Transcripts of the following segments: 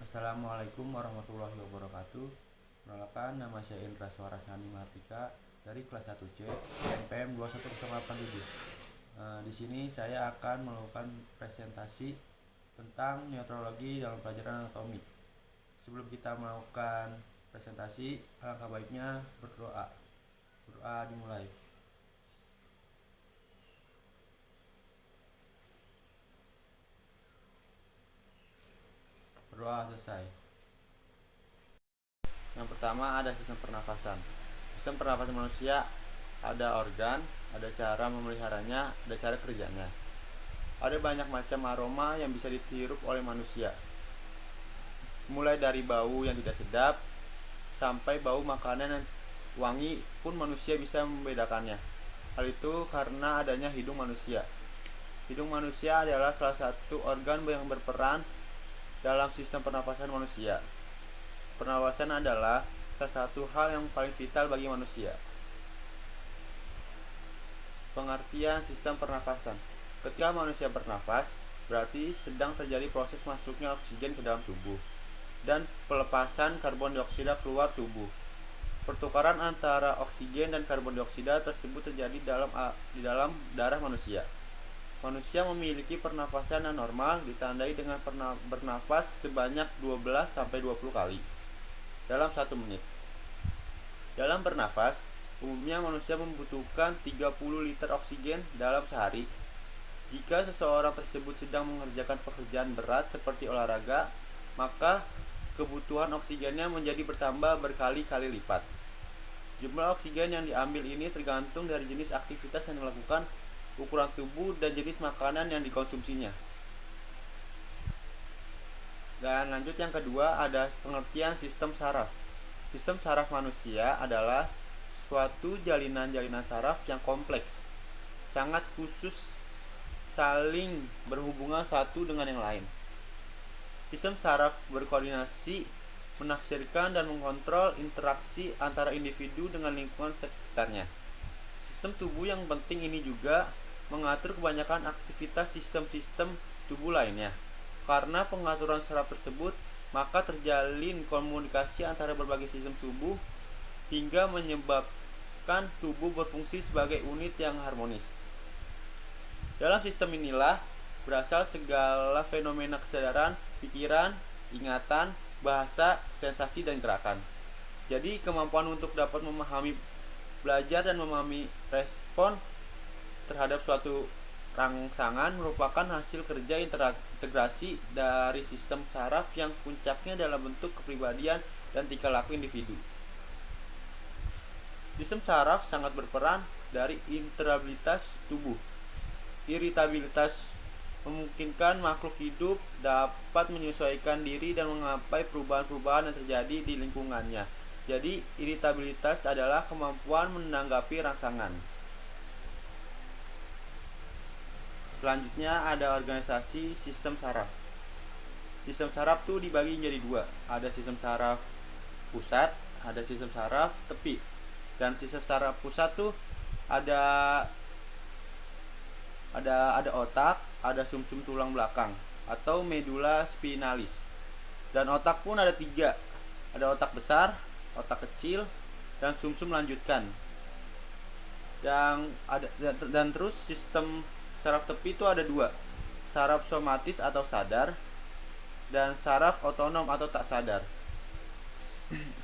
Assalamualaikum warahmatullahi wabarakatuh. Perkenalkan, nama saya Indra Suarasani Martika dari kelas 1C NPM 21087. Di sini saya akan melakukan presentasi tentang neurologi dalam pelajaran anatomi. Sebelum kita melakukan presentasi, alangkah baiknya berdoa. Berdoa dimulai. Berdoa selesai. Yang pertama ada sistem pernafasan. Sistem pernafasan manusia ada organ, ada cara memeliharanya, ada cara kerjanya. Ada banyak macam aroma yang bisa dihirup oleh manusia. Mulai dari bau yang tidak sedap sampai bau makanan yang wangi pun manusia bisa membedakannya. Hal itu karena adanya hidung manusia. Hidung manusia adalah salah satu organ yang berperan dalam sistem pernafasan manusia. Pernafasan adalah salah satu hal yang paling vital bagi manusia. Pengertian sistem pernafasan. Ketika manusia bernafas, berarti sedang terjadi proses masuknya oksigen ke dalam tubuh dan pelepasan karbon dioksida keluar tubuh. Pertukaran antara oksigen dan karbon dioksida tersebut terjadi di dalam darah manusia. Manusia memiliki pernafasan yang normal ditandai dengan bernafas sebanyak 12-20 kali dalam 1 menit. Dalam bernafas, umumnya manusia membutuhkan 30 liter oksigen dalam sehari. Jika seseorang tersebut sedang mengerjakan pekerjaan berat seperti olahraga, maka kebutuhan oksigennya menjadi bertambah berkali-kali lipat. Jumlah oksigen yang diambil ini tergantung dari jenis aktivitas yang dilakukan, ukuran tubuh, dan jenis makanan yang dikonsumsinya. Dan lanjut yang kedua ada pengertian sistem saraf. Sistem saraf manusia adalah suatu jalinan-jalinan saraf yang kompleks, sangat khusus, saling berhubungan satu dengan yang lain. Sistem saraf berkoordinasi, menafsirkan dan mengontrol interaksi antara individu dengan lingkungan sekitarnya. Sistem tubuh yang penting ini juga mengatur kebanyakan aktivitas sistem-sistem tubuh lainnya. Karena pengaturan saraf tersebut, maka terjalin komunikasi antara berbagai sistem tubuh hingga menyebabkan tubuh berfungsi sebagai unit yang harmonis. Dalam sistem inilah berasal segala fenomena kesadaran, pikiran, ingatan, bahasa, sensasi, dan gerakan. Jadi kemampuan untuk dapat memahami, belajar, dan memahami respon terhadap suatu rangsangan merupakan hasil kerja integrasi dari sistem saraf yang puncaknya dalam bentuk kepribadian dan tingkah laku individu. Sistem saraf sangat berperan dari irritabilitas tubuh. Irritabilitas memungkinkan makhluk hidup dapat menyesuaikan diri dan menggapai perubahan-perubahan yang terjadi di lingkungannya. Jadi, irritabilitas adalah kemampuan menanggapi rangsangan. Selanjutnya ada organisasi sistem saraf. Sistem saraf tuh dibagi menjadi 2. Ada sistem saraf pusat, ada sistem saraf tepi. Dan sistem saraf pusat tuh ada otak, ada sumsum tulang belakang atau medula spinalis. Dan otak pun ada 3. Ada otak besar, otak kecil, dan sumsum lanjutkan. Dan terus sistem saraf tepi itu ada 2. Saraf somatis atau sadar dan saraf otonom atau tak sadar.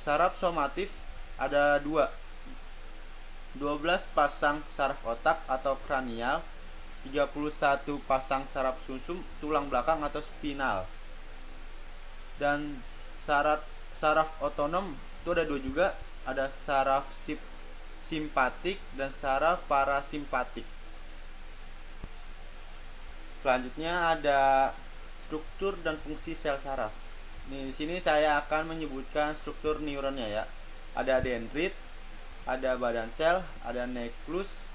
Saraf somatif ada 2. 12 pasang saraf otak atau kranial, 31 pasang saraf sumsum tulang belakang atau spinal. Dan saraf otonom itu ada 2 juga, ada saraf simpatik dan saraf parasimpatik. Selanjutnya ada struktur dan fungsi sel saraf. Di sini saya akan menyebutkan struktur neuronnya ya. Ada dendrit, ada badan sel, ada nucleus,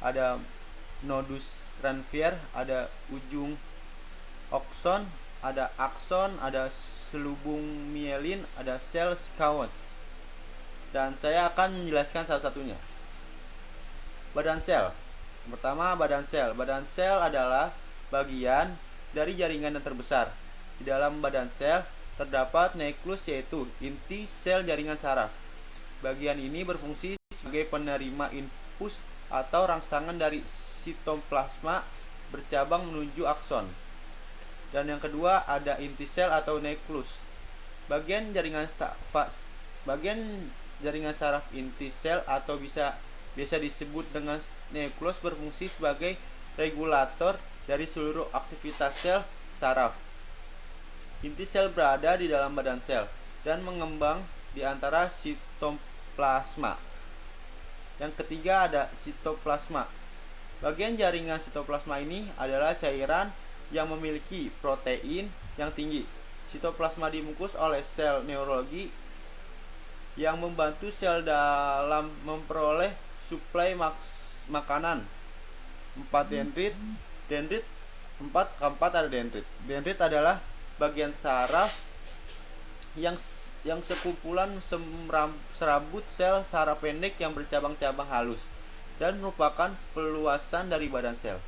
ada nodus Ranvier, ada ujung okson, ada akson, ada selubung mielin, ada sel Schwann. Dan saya akan menjelaskan salah satunya. Badan sel. Pertama, badan sel. Badan sel adalah bagian dari jaringan yang terbesar. Di dalam badan sel terdapat nukleus yaitu inti sel jaringan saraf. Bagian ini berfungsi sebagai penerima impuls atau rangsangan dari sitoplasma bercabang menuju akson. Dan yang kedua ada inti sel atau nukleus. Bagian jaringan saraf inti sel atau biasa disebut dengan nukleus berfungsi sebagai regulator dari seluruh aktivitas sel saraf. Inti sel berada di dalam badan sel dan mengembang di antara sitoplasma. Yang ketiga ada sitoplasma. Bagian jaringan sitoplasma ini adalah cairan yang memiliki protein yang tinggi. Sitoplasma dibungkus oleh sel neurologi yang membantu sel dalam memperoleh suplai makanan. 4 dendrit. Keempat ada dendrit. Dendrit adalah bagian saraf yang sekumpulan serabut sel saraf pendek yang bercabang-cabang halus dan merupakan peluasan dari badan sel.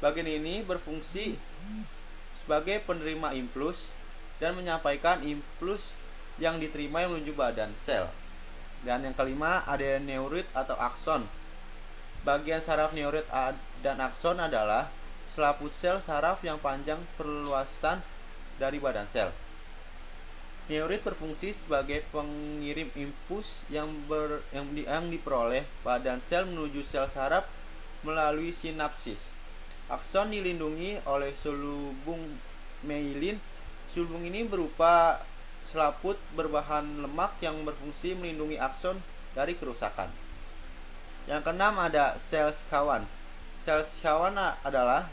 Bagian ini berfungsi sebagai penerima impuls dan menyampaikan impuls yang diterima menuju badan sel. Dan yang kelima ada neurit atau akson. Bagian saraf neurit dan akson adalah selaput sel saraf yang panjang perluasan dari badan sel. Neurit berfungsi sebagai pengirim impuls yang diperoleh badan sel menuju sel saraf melalui sinapsis. Akson dilindungi oleh sulbung myelin. Sulbung ini berupa selaput berbahan lemak yang berfungsi melindungi akson dari kerusakan. Yang keenam ada sel sekawan. Sel sekawan adalah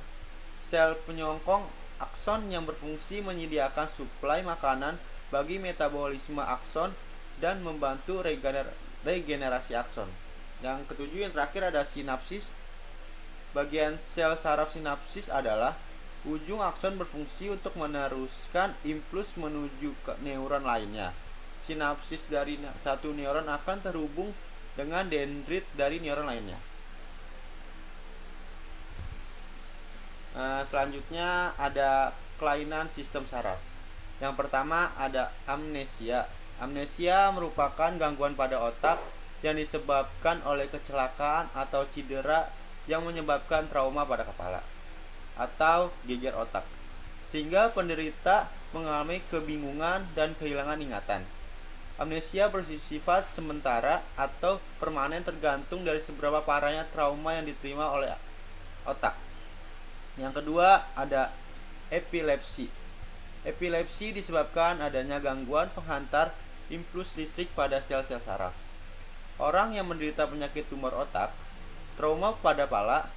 sel penyongkong akson yang berfungsi menyediakan suplai makanan bagi metabolisme akson dan membantu regenerasi akson. Yang ketujuh yang terakhir ada sinapsis. Bagian sel saraf sinapsis adalah ujung akson berfungsi untuk meneruskan impuls menuju ke neuron lainnya. Sinapsis dari satu neuron akan terhubung dengan dendrit dari neuron lainnya. Selanjutnya ada kelainan sistem saraf. Yang pertama ada amnesia. Amnesia merupakan gangguan pada otak yang disebabkan oleh kecelakaan atau cedera yang menyebabkan trauma pada kepala atau geger otak, sehingga penderita mengalami kebingungan dan kehilangan ingatan. Amnesia bersifat sementara atau permanen tergantung dari seberapa parahnya trauma yang diterima oleh otak. Yang kedua ada epilepsi. Epilepsi disebabkan adanya gangguan penghantar impuls listrik pada sel-sel saraf. Orang yang menderita penyakit tumor otak, trauma pada kepala,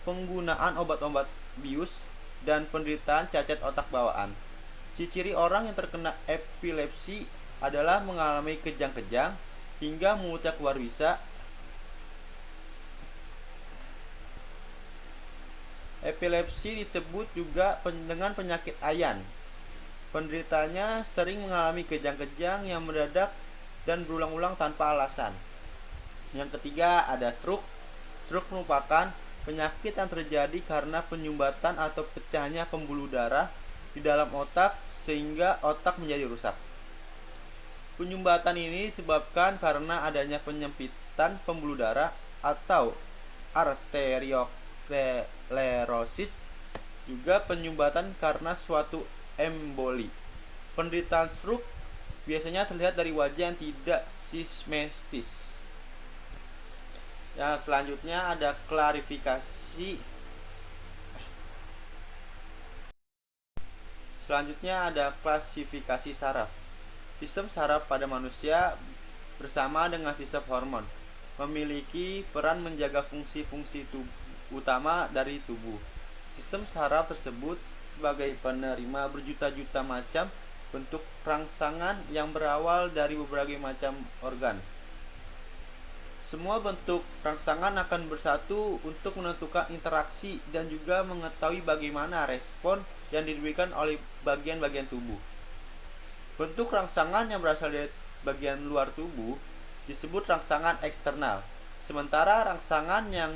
penggunaan obat-obat bius, dan penderitaan cacat otak bawaan. Ciri orang yang terkena epilepsi adalah mengalami kejang-kejang hingga mulutnya keluar bisa. Epilepsi disebut juga dengan penyakit Ayan. Penderitanya sering mengalami kejang-kejang yang mendadak dan berulang-ulang tanpa alasan. Yang ketiga ada stroke. Stroke merupakan penyakit yang terjadi karena penyumbatan atau pecahnya pembuluh darah di dalam otak sehingga otak menjadi rusak. Penyumbatan ini disebabkan karena adanya penyempitan pembuluh darah atau arteriosklerosis, juga penyumbatan karena suatu emboli. Penderitaan stroke biasanya terlihat dari wajah yang tidak simetris. Yang selanjutnya ada klasifikasi. Saraf. Sistem saraf pada manusia bersama dengan sistem hormon memiliki peran menjaga fungsi-fungsi utama dari tubuh. Sistem saraf tersebut sebagai penerima berjuta-juta macam bentuk rangsangan yang berawal dari berbagai macam organ. Semua bentuk rangsangan akan bersatu untuk menentukan interaksi dan juga mengetahui bagaimana respon yang diberikan oleh bagian-bagian tubuh. Bentuk rangsangan yang berasal dari bagian luar tubuh disebut rangsangan eksternal, sementara rangsangan yang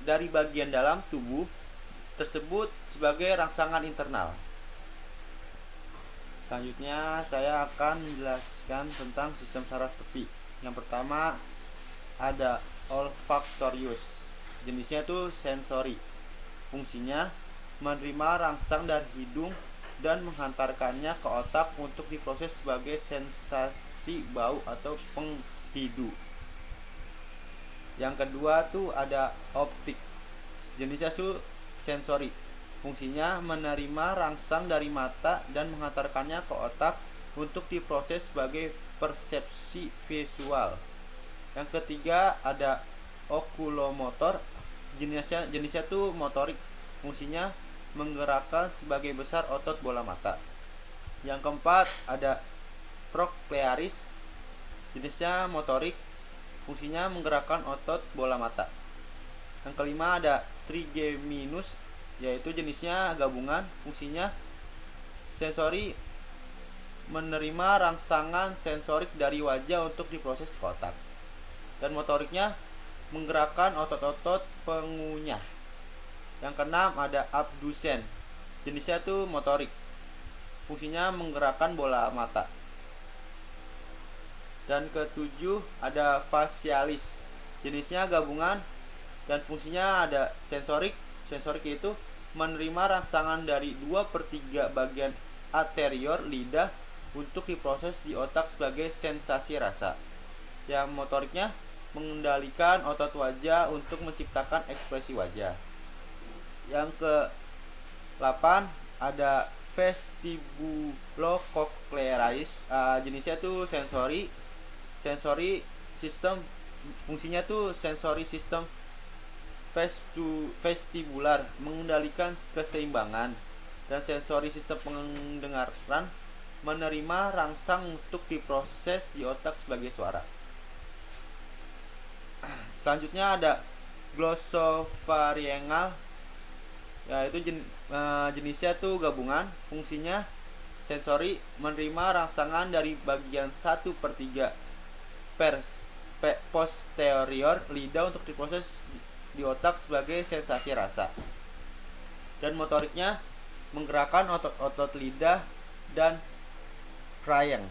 dari bagian dalam tubuh tersebut sebagai rangsangan internal. Selanjutnya saya akan menjelaskan tentang sistem saraf tepi. Yang pertama ada olfactorius. Jenisnya itu sensori. Fungsinya menerima rangsang dari hidung dan menghantarkannya ke otak untuk diproses sebagai sensasi bau atau penghidu. Yang kedua tuh ada optik. Jenisnya itu sensori. Fungsinya menerima rangsang dari mata dan menghantarkannya ke otak untuk diproses sebagai persepsi visual. Yang ketiga ada okulomotor. Jenisnya tuh motorik. Fungsinya menggerakkan sebagai besar otot bola mata. Yang keempat ada troclearis. Jenisnya motorik. Fungsinya menggerakkan otot bola mata. Yang kelima ada trigeminus, yaitu jenisnya gabungan. Fungsinya sensori, menerima rangsangan sensorik dari wajah untuk diproses ke otak. Dan motoriknya menggerakkan otot-otot pengunyah. Yang keenam ada abdusen. Jenisnya itu motorik. Fungsinya menggerakkan bola mata. Dan ketujuh ada facialis. Jenisnya gabungan dan fungsinya ada sensorik. Sensorik itu menerima rangsangan dari 2/3 bagian anterior lidah untuk diproses di otak sebagai sensasi rasa. Yang motoriknya mengendalikan otot wajah untuk menciptakan ekspresi wajah. Yang ke-8 ada vestibulocochlearis. Jenisnya tuh sensori sistem. Fungsinya tuh sensori sistem vestibular, mengendalikan keseimbangan. Dan sensori sistem pendengaran, menerima rangsang untuk diproses di otak sebagai suara. Selanjutnya ada glossopharyngeal, yaitu jenisnya tuh gabungan. Fungsinya sensori, menerima rangsangan dari bagian 1/3 posterior lidah untuk diproses di otak sebagai sensasi rasa. Dan motoriknya menggerakkan otot-otot lidah dan pharynx.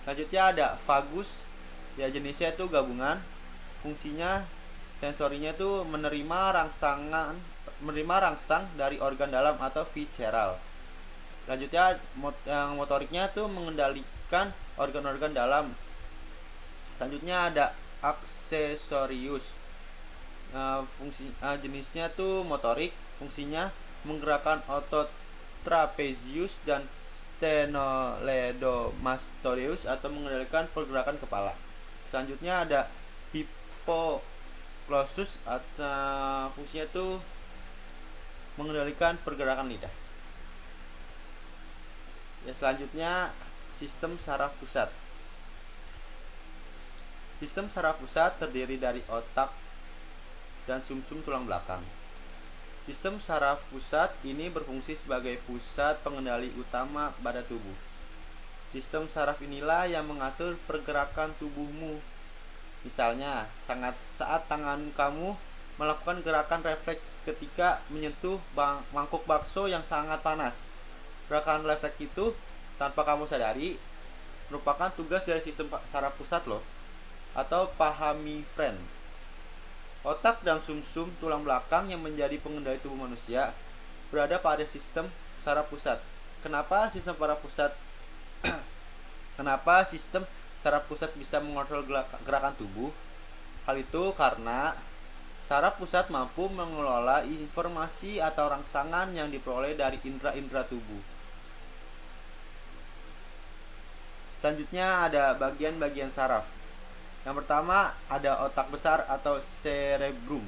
Selanjutnya ada vagus, ya jenisnya itu gabungan. Fungsinya sensorinya itu menerima rangsang dari organ dalam atau visceral. Selanjutnya yang motoriknya itu mengendalikan organ-organ dalam. Selanjutnya ada aksesorius. Jenisnya tuh motorik. Fungsinya menggerakkan otot trapezius dan stenoledomastoideus atau mengendalikan pergerakan kepala. Selanjutnya ada hypoglossus. Fungsinya tuh mengendalikan pergerakan lidah. Ya, selanjutnya sistem saraf pusat. Sistem saraf pusat terdiri dari otak dan sumsum tulang belakang. Sistem saraf pusat ini berfungsi sebagai pusat pengendali utama pada tubuh. Sistem saraf inilah yang mengatur pergerakan tubuhmu. Misalnya, saat tangan kamu melakukan gerakan refleks ketika menyentuh mangkuk bakso yang sangat panas. Gerakan refleks itu tanpa kamu sadari merupakan tugas dari sistem saraf pusat loh. Atau pahami friend. Otak dan sumsum tulang belakang yang menjadi pengendali tubuh manusia berada pada sistem saraf pusat. Kenapa sistem saraf pusat bisa mengontrol gerakan tubuh? Hal itu karena saraf pusat mampu mengelola informasi atau rangsangan yang diperoleh dari indera-indera tubuh. Selanjutnya ada bagian-bagian saraf. Yang pertama ada otak besar atau cerebrum.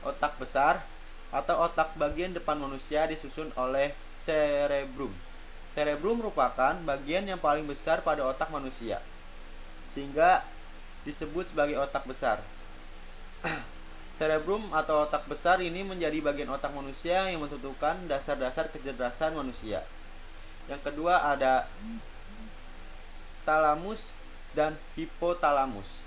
Otak besar atau otak bagian depan manusia disusun oleh cerebrum. Cerebrum merupakan bagian yang paling besar pada otak manusia, sehingga disebut sebagai otak besar. Cerebrum atau otak besar ini menjadi bagian otak manusia yang menentukan dasar-dasar kecerdasan manusia. Yang kedua ada talamus dan hipotalamus.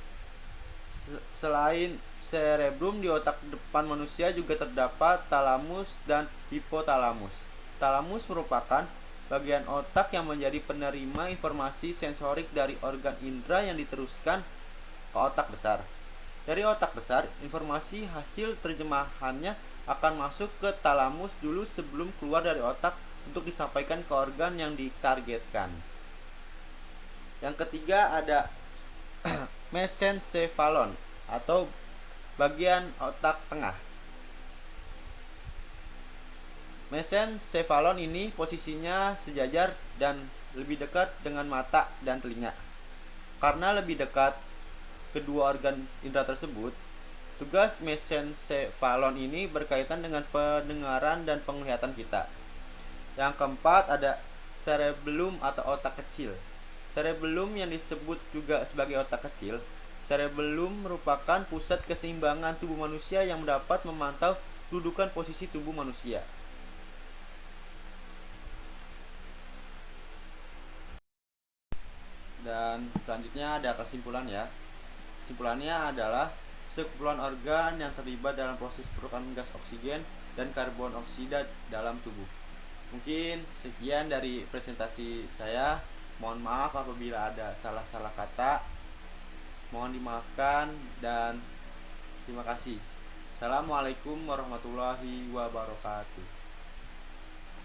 Selain cerebrum, di otak depan manusia juga terdapat talamus dan hipotalamus. Talamus merupakan bagian otak yang menjadi penerima informasi sensorik dari organ indera yang diteruskan ke otak besar. Dari otak besar, informasi hasil terjemahannya akan masuk ke talamus dulu sebelum keluar dari otak untuk disampaikan ke organ yang ditargetkan. Yang ketiga ada mesencephalon atau bagian otak tengah. Mesencephalon ini posisinya sejajar dan lebih dekat dengan mata dan telinga. Karena lebih dekat kedua organ indera tersebut, tugas mesencephalon ini berkaitan dengan pendengaran dan penglihatan kita. Yang keempat ada cerebellum atau otak kecil. Cerebellum yang disebut juga sebagai otak kecil. Cerebellum merupakan pusat keseimbangan tubuh manusia yang dapat memantau dudukan posisi tubuh manusia. Dan selanjutnya ada kesimpulan ya. Kesimpulannya adalah sekumpulan organ yang terlibat dalam proses perubahan gas oksigen dan karbon oksida dalam tubuh. Mungkin sekian dari presentasi saya. Mohon maaf apabila ada salah-salah kata. Mohon dimaafkan dan terima kasih. Assalamualaikum warahmatullahi wabarakatuh.